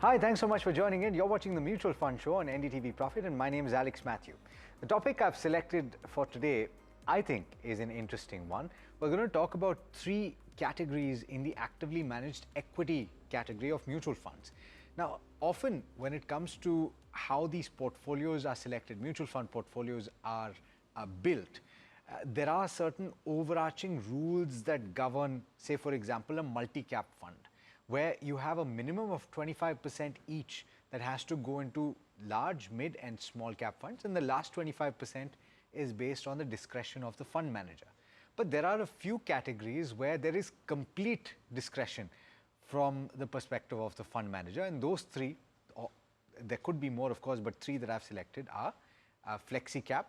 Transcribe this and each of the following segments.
Hi, thanks so much for joining in. You're watching the Mutual Fund Show on NDTV Profit, and my name is Alex Matthew. The topic I've selected for today, I think, is an interesting one. We're going to talk about three categories in the actively managed equity category of mutual funds. Now, often when it comes to how these portfolios are selected, mutual fund portfolios are built, there are certain overarching rules that govern, say, for example, a multi-cap fund, where you have a minimum of 25% each that has to go into large, mid and small cap funds, and the last 25% is based on the discretion of the fund manager. But there are a few categories where there is complete discretion from the perspective of the fund manager, and those three, or there could be more of course, but three that I've selected are Flexicap,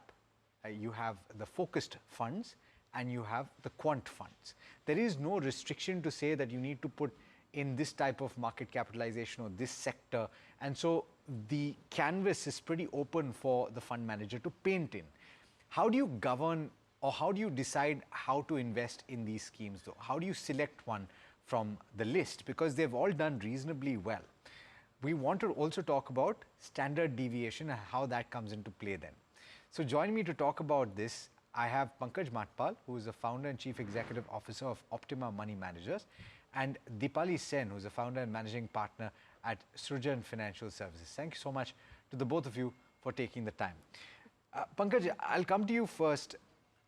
you have the focused funds, and you have the quant funds. There is no restriction to say that you need to put in this type of market capitalization or this sector, and so the canvas is pretty open for the fund manager to paint in. How do you govern, or how do you decide how to invest in these schemes though? How do you select one from the list, because they've all done reasonably well? We want to also talk about standard deviation and how that comes into play then. So joining me to talk about this, I have Pankaj Matpal, who is the founder and chief executive officer of Optima Money Managers, and Deepali Sen, who is the founder and managing partner at Srujan Financial Services. Thank you so much to the both of you for taking the time. Pankaj, I'll come to you first.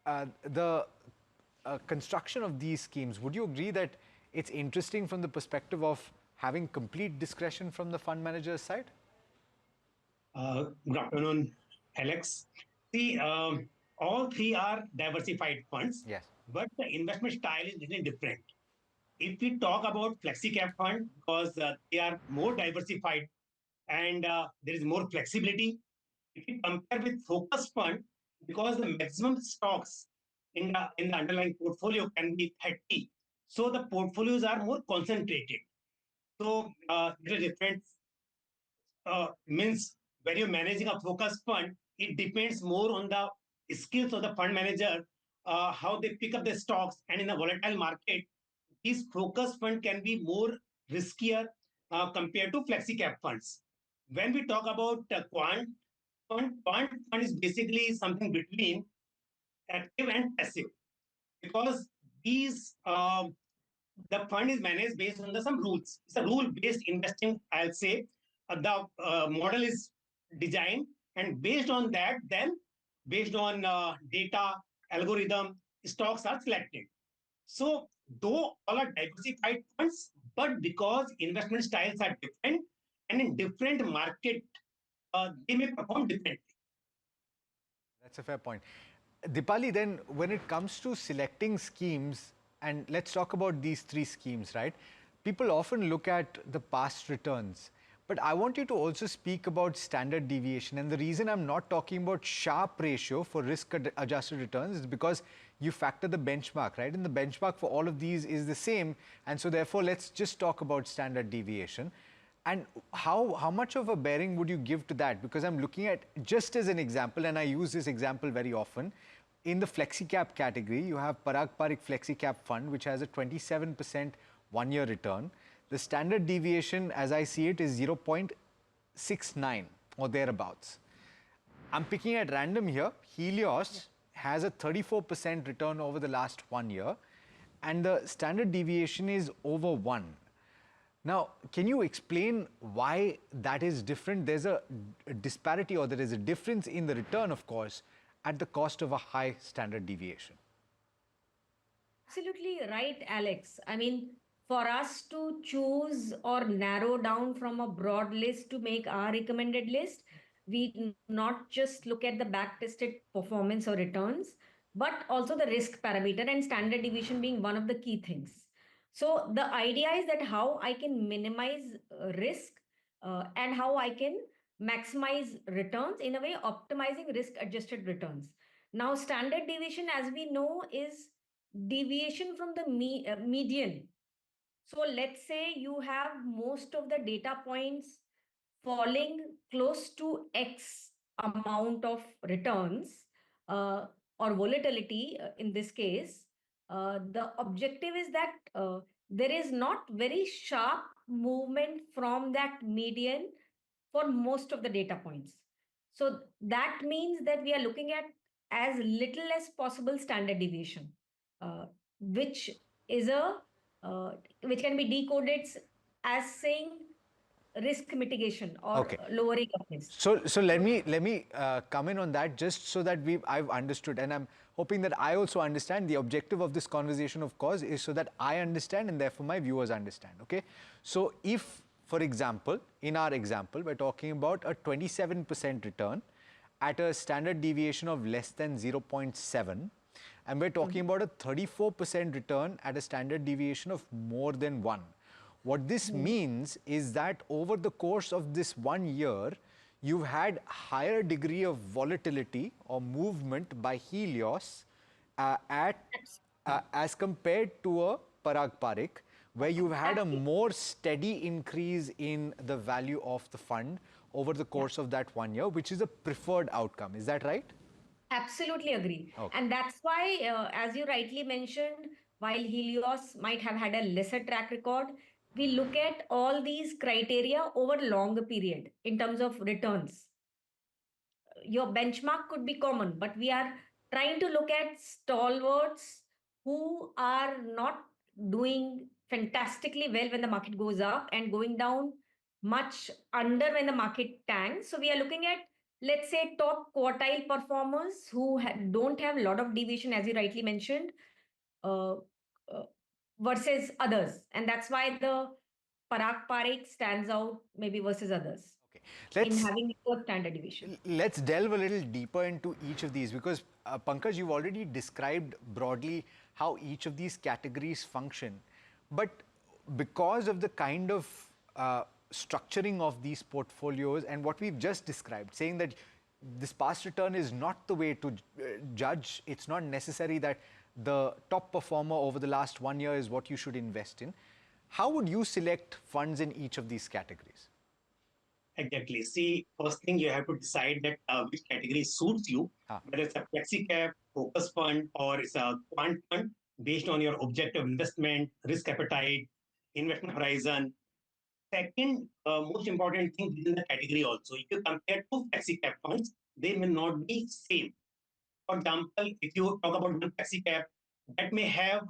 The construction of these schemes, would you agree that it's interesting from the perspective of having complete discretion from the fund manager's side? Good afternoon, Alex. See, all three are diversified funds, Yes. but the investment style is little different. If we talk about FlexiCap fund, because they are more diversified and there is more flexibility. If we compare with focus fund, because the maximum stocks in the underlying portfolio can be 30, so the portfolios are more concentrated. So there is difference means when you're managing a focus fund, it depends more on the skills of the fund manager, how they pick up the stocks, and in a volatile market, these focus fund can be more riskier compared to flexi cap funds. When we talk about quant fund is basically something between active and passive, because these the fund is managed based on some rules. It's a rule-based investing, I'll say. The model is designed, and based on that, then based on data, algorithm, stocks are selected. So, though all are diversified funds, but because investment styles are different and in different market, they may perform differently. That's a fair point. Dipali, then when it comes to selecting schemes, and let's talk about these three schemes, right? People often look at the past returns, but I want you to also speak about standard deviation. And the reason I'm not talking about Sharpe ratio for risk adjusted returns is because you factor the benchmark, right? And the benchmark for all of these is the same. And so therefore, let's just talk about standard deviation. And how much of a bearing would you give to that? Because I'm looking at, just as an example, and I use this example very often, in the FlexiCap category, you have Parag Parikh FlexiCap fund, which has a 27% one-year return. The standard deviation, as I see it, is 0.69 or thereabouts. I'm picking at random here. Helios has a 34% return over the last 1 year, and the standard deviation is over 1. Now, can you explain why that is different? There's a disparity, or there is a difference in the return, of course, at the cost of a high standard deviation. Absolutely right, Alex. I mean, for us to choose or narrow down from a broad list to make our recommended list, we not just look at the back-tested performance or returns, but also the risk parameter and standard deviation being one of the key things. So the idea is that how I can minimize risk and how I can maximize returns, in a way optimizing risk-adjusted returns. Now, standard deviation, as we know, is deviation from the median. So let's say you have most of the data points falling close to X amount of returns or volatility in this case. The objective is that there is not very sharp movement from that median for most of the data points. So that means that we are looking at as little as possible standard deviation, uh, which is a which can be decoded as saying risk mitigation or Okay. lowering of risk. So let me come in on that just so that I've understood, and I'm hoping that I also understand. The objective of this conversation, of course, is so that I understand and therefore my viewers understand. Okay, so if, for example, in our example, we're talking about a 27% return at a standard deviation of less than 0.7, and we're talking about a 34% return at a standard deviation of more than 1. What this means is that over the course of this 1 year, you've had higher degree of volatility or movement by Helios as compared to a Parag Parikh, where you've had a more steady increase in the value of the fund over the course of that 1 year, which is a preferred outcome. Is that right? Absolutely agree. Okay. And that's why, as you rightly mentioned, while Helios might have had a lesser track record, we look at all these criteria over longer period in terms of returns. Your benchmark could be common, but we are trying to look at stalwarts who are not doing fantastically well when the market goes up and going down much under when the market tanks. So we are looking at, let's say, top quartile performers who don't have a lot of deviation, as you rightly mentioned, uh, uh, versus others. And that's why the Parag Parikh stands out maybe versus others Okay. in having a standard deviation. Let's delve a little deeper into each of these, because Pankaj, you've already described broadly how each of these categories function. But because of the kind of structuring of these portfolios and what we've just described, saying that this past return is not the way to judge, it's not necessary that the top performer over the last 1 year is what you should invest in. How would you select funds in each of these categories? Exactly. See, first thing you have to decide that which category suits you, whether it's a Flexicap, focus fund, or it's a Quant fund, based on your objective investment, risk appetite, investment horizon. Second, most important thing within the category also, if you compare two Flexicap funds, they may not be same. For example, if you talk about one Flexicap, that may have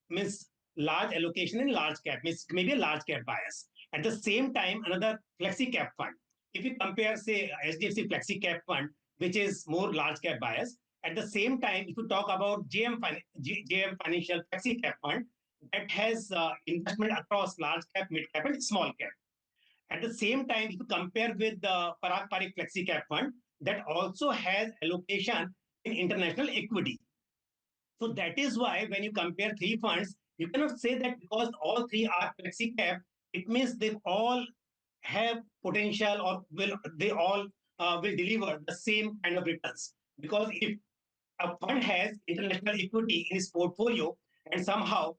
means large allocation in large cap, means maybe a large cap bias. At the same time, another Flexicap fund. If you compare, say, HDFC Flexicap fund, which is more large cap bias, at the same time, if you talk about JM Financial Flexicap fund, that has investment across large cap, mid cap, and small cap. At the same time, if you compare with the Parag Parikh Flexicap fund, that also has allocation in international equity. So that is why when you compare three funds, you cannot say that because all three are Flexicap, it means they all have potential or they all will deliver the same kind of returns. Because if a fund has international equity in its portfolio and somehow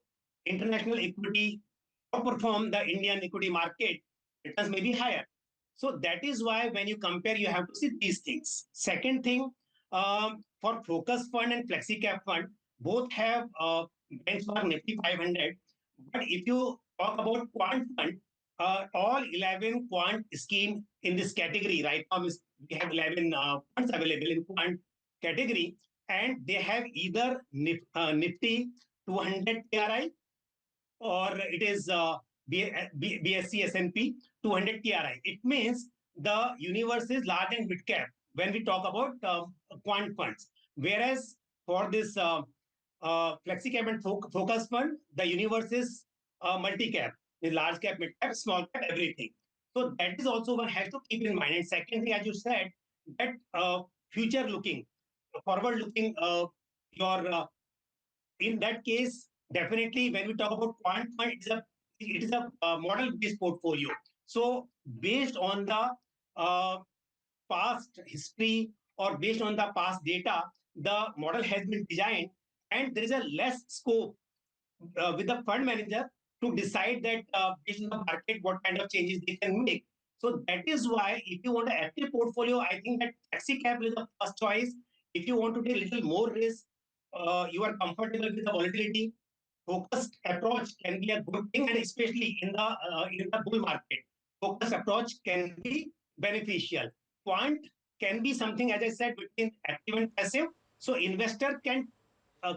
international equity outperform the Indian equity market, returns may be higher. So that is why when you compare, you have to see these things. Second thing, for focus fund and flexicap fund, both have benchmark Nifty 500. But if you talk about quant fund, all 11 quant scheme in this category right now is we have 11 funds available in quant category, and they have either Nifty 200 TRI or it is BSC S&P 200 TRI. It means the universe is large and mid cap when we talk about quant funds. Whereas for this flexi-cap and focus fund, the universe is multi-cap, with large cap, mid cap, small cap, everything. So that is also one has to keep in mind. And second thing, as you said, that future looking, forward looking, your in that case, definitely when we talk about quant fund, it is a model based portfolio. So based on the uh, past history or based on the past data, the model has been designed, and there is a less scope with the fund manager to decide that based on the market what kind of changes they can make. So that is why if you want an active portfolio, I think that flexi cap is the first choice. If you want to take a little more risk, you are comfortable with the volatility, focused approach can be a good thing, and especially in the bull market, focused approach can be beneficial. Quant can be something, as I said, between active and passive. So investor can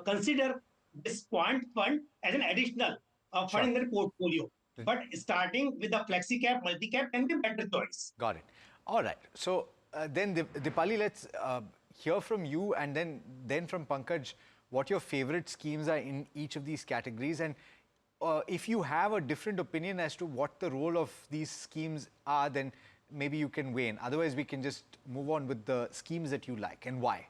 consider this quant fund as an additional fund Sure. in their portfolio. But starting with the flexicap, multicap can be a better choice. Got it. All right. So then, Dipali, let's hear from you, and then from Pankaj, what your favorite schemes are in each of these categories, and if you have a different opinion as to what the role of these schemes are, then maybe you can weigh in. Otherwise, we can just move on with the schemes that you like and why.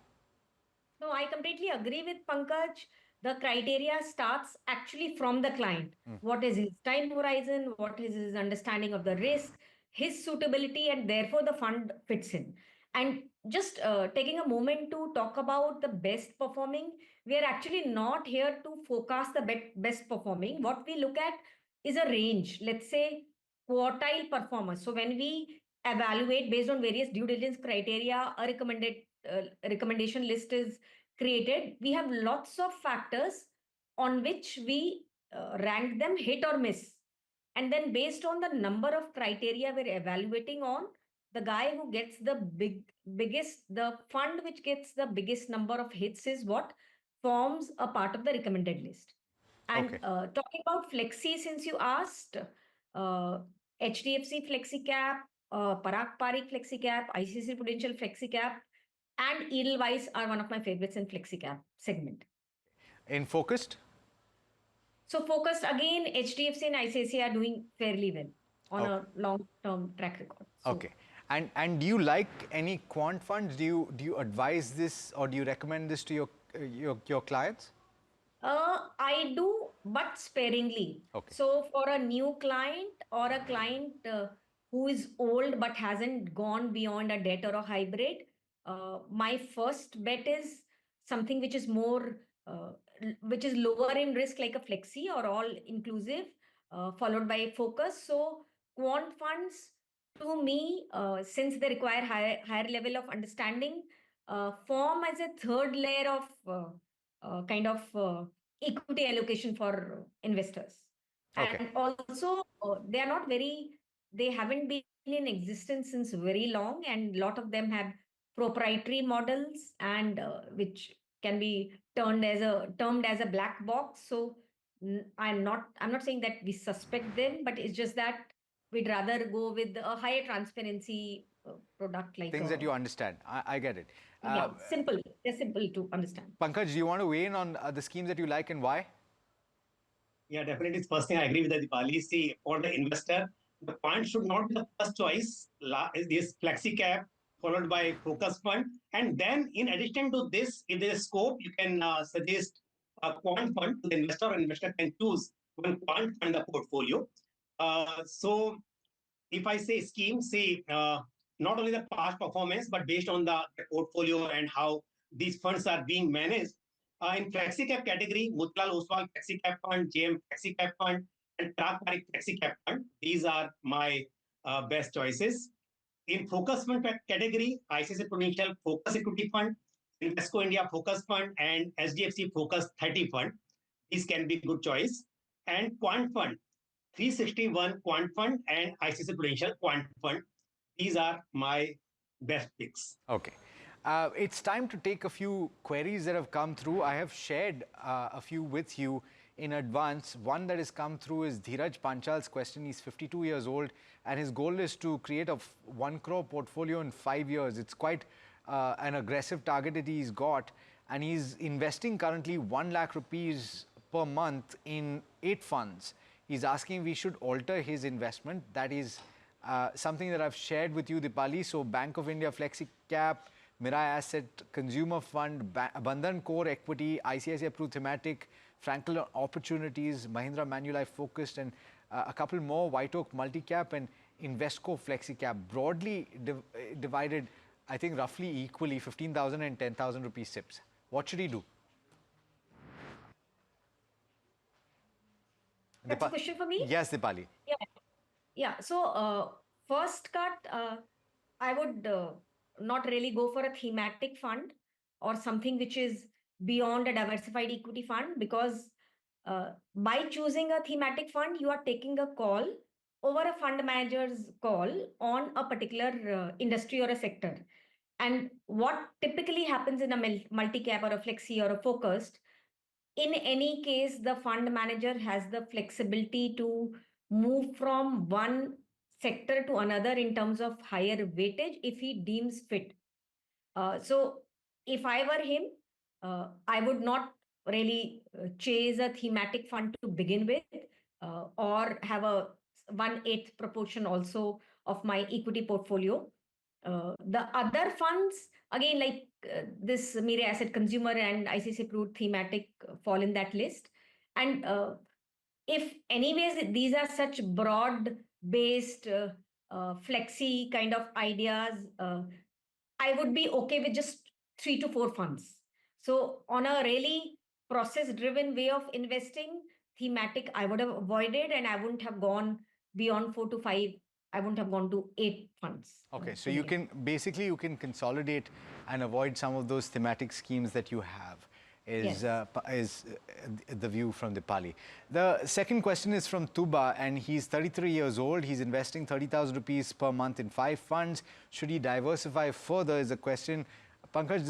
No, I completely agree with Pankaj. The criteria starts actually from the client. What is his time horizon? What is his understanding of the risk, his suitability, and therefore the fund fits in. And just taking a moment to talk about the best performing, we are actually not here to forecast the best performing. What we look at is a range, let's say quartile performance. So when we evaluate based on various due diligence criteria, a recommendation list is created. We have lots of factors on which we rank them hit or miss. And then based on the number of criteria we're evaluating on, the guy who gets the the fund which gets the biggest number of hits is what forms a part of the recommended list. And Okay. Talking about Flexi, since you asked, HDFC Flexicap, Parag Parikh Flexicap, ICICI Prudential Flexicap, and Edelweiss are one of my favorites in Flexicap segment. In focused? So focused again, HDFC and ICICI are doing fairly well on a long-term track record. So, Okay. And do you like any quant funds? Do you advise this, or do you recommend this to your clients? I do, but sparingly. Okay. So for a new client or a client who is old but hasn't gone beyond a debt or a hybrid, my first bet is something which is more, which is lower in risk, like a flexi or all inclusive, followed by a focus. So quant funds, to me, since they require higher level of understanding, form as a third layer of kind of equity allocation for investors. Okay. And also, they are not very, they haven't been in existence since very long, and a lot of them have proprietary models and which can be termed as a black box. So I'm not saying that we suspect them, but it's just that we'd rather go with a higher transparency product like Things that you understand. I get it. yeah, simple. They're simple to understand. Pankaj, do you want to weigh in on the schemes that you like and why? Yeah, definitely. First thing I agree with the Dipali. See, for the investor, the fund should not be the first choice. This flexicap followed by focus fund, and then in addition to this, if there is scope, you can suggest a quant fund to the investor, or investor can choose one quant fund in the portfolio. So if I say scheme, say not only the past performance, but based on the portfolio and how these funds are being managed. In FlexiCap category, Motilal Oswal FlexiCap Fund, JM FlexiCap Fund, and Parag Parikh FlexiCap Fund. These are my best choices. In Focus Fund category, ICICI Prudential Focus Equity Fund, Invesco India Focus Fund, and SDFC Focus 30 Fund. These can be good choice. And Quant Fund, 361 Quant Fund and ICICI Prudential Quant Fund. These are my best picks. Okay. It's time to take a few queries that have come through. I have shared a few with you in advance. One that has come through is Dheeraj Panchal's question. He's 52 years old, and his goal is to create a 1 crore portfolio in 5 years. It's quite an aggressive target that he's got, and he's investing currently 1 lakh rupees per month in 8 funds. He's asking if we should alter his investment. That is something that I've shared with you, Dipali. So Bank of India Flexicap, Mirai Asset Consumer Fund, Bandhan Core Equity, ICICI Pru Thematic, Franklin Opportunities, Mahindra Manulife Focused, and a couple more, White Oak Multicap and Invesco Flexicap. Broadly divided, I think roughly equally, 15,000 and 10,000 rupees SIPs. What should he do? That's a question for me? Yes, Dipali. Yeah. Yeah. So, first cut, I would not really go for a thematic fund or something which is beyond a diversified equity fund, because By choosing a thematic fund, you are taking a call over a fund manager's call on a particular industry or a sector. And what typically happens in a multi-cap or a flexi or a focused, in any case, the fund manager has the flexibility to move from one sector to another in terms of higher weightage if he deems fit. So if I were him, I would not really chase a thematic fund to begin with, or have a 1/8 proportion also of my equity portfolio. The other funds, again, like this Mire Asset Consumer and ICICI Pru thematic fall in that list. And if anyways, these are such broad based flexi kind of ideas, I would be okay with just 3 to 4 funds. So on a really process-driven way of investing, thematic I would have avoided, and I wouldn't have gone beyond 4 to 5. I wouldn't have gone to 8 funds. Okay, so you can basically you can consolidate and avoid some of those thematic schemes that you have. Is the view from Dipali. The second question is from Tuba, and he's 33 years old. He's investing 30,000 rupees per month in 5 funds. Should he diversify further is the question. Pankaj,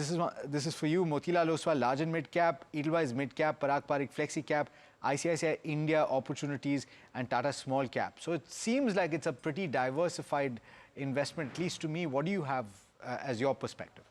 this is for you. Motilal Oswal large and mid cap, Edelweiss mid cap, Parag Parikh flexi cap, ICICI India opportunities, and Tata small cap. So it seems like it's a pretty diversified investment, at least to me. What do you have as your perspective?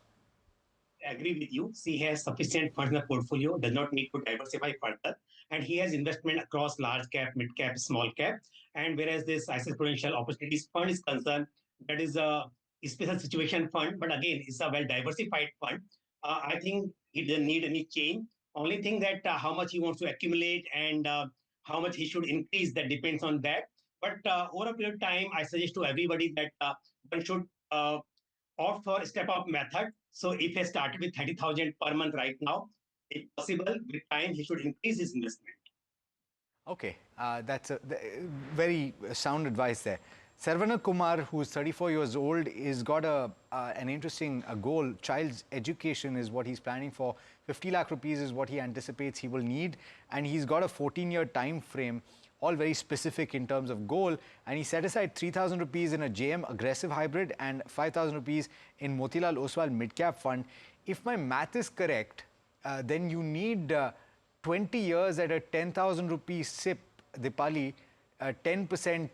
I agree with you. He has sufficient funds in the portfolio, does not need to diversify further. And he has investment across large cap, mid cap, small cap. And whereas this ICICI Prudential Opportunities Fund is concerned, that is a special situation fund, but again, it's a well diversified fund. I think he doesn't need any change. Only thing that how much he wants to accumulate and how much he should increase, that depends on that. But over a period of time, I suggest to everybody that one should opt for step-up method. So if he started with 30,000 per month right now, if possible, with time, he should increase his investment. Okay, that's a very sound advice there. Sarvana Kumar, who is 34 years old, is got an interesting goal. Child's education is what he's planning for. 50 lakh rupees is what he anticipates he will need. And he's got a 14-year time frame, all very specific in terms of goal. And he set aside 3,000 rupees in a JM aggressive hybrid and 5,000 rupees in Motilal Oswal mid-cap fund. If my math is correct, then you need 20 years at a 10,000 rupees SIP, Dipali, 10%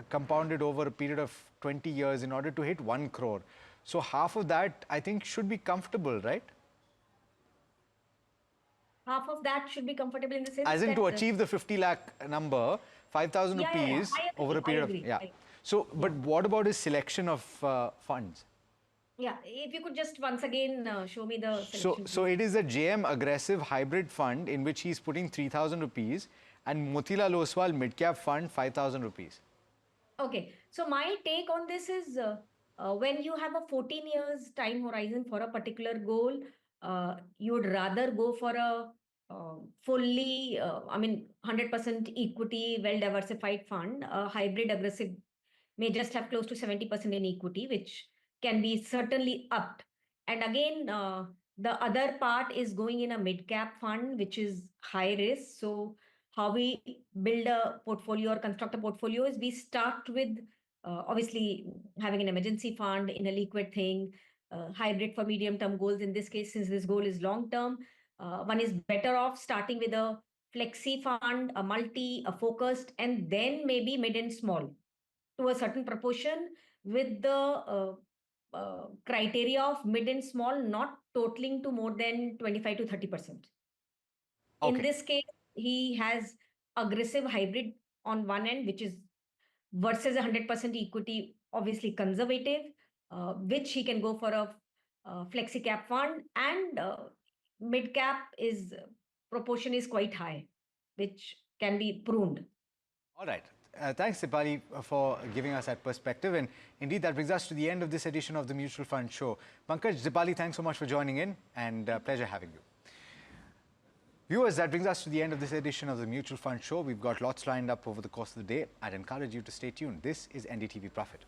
compounded over a period of 20 years in order to hit 1 crore. So half of that, I think, should be comfortable, right? Half of that should be comfortable in the sense as in that, to achieve the 50 lakh number, 5,000 rupees over a period of... So, but what about his selection of funds? Yeah, if you could just once again show me the selection. So it is a JM aggressive hybrid fund in which he's putting 3,000 rupees and Motilal Oswal mid-cap fund 5,000 rupees. Okay, so my take on this is when you have a 14 years time horizon for a particular goal, you would rather go for a fully, 100% equity, well-diversified fund. A hybrid aggressive may just have close to 70% in equity, which can be certainly upped. And again, the other part is going in a mid-cap fund, which is high risk. So how we build a portfolio or construct a portfolio is we start with obviously having an emergency fund in a liquid thing, hybrid for medium-term goals. In this case, since this goal is long-term, one is better off starting with a flexi fund, a multi, a focused, and then maybe mid and small to a certain proportion with the criteria of mid and small not totaling to more than 25 to 30%. Okay. In this case, he has aggressive hybrid on one end, which is versus 100% equity, obviously conservative, which he can go for a flexicap fund, and mid cap is proportion is quite high, which can be pruned. All right. Thanks, Dipali, for giving us that perspective. And indeed, that brings us to the end of this edition of the Mutual Fund Show. Pankaj, Dipali, thanks so much for joining in, and pleasure having you. Viewers, that brings us to the end of this edition of the Mutual Fund Show. We've got lots lined up over the course of the day. I'd encourage you to stay tuned. This is NDTV Profit.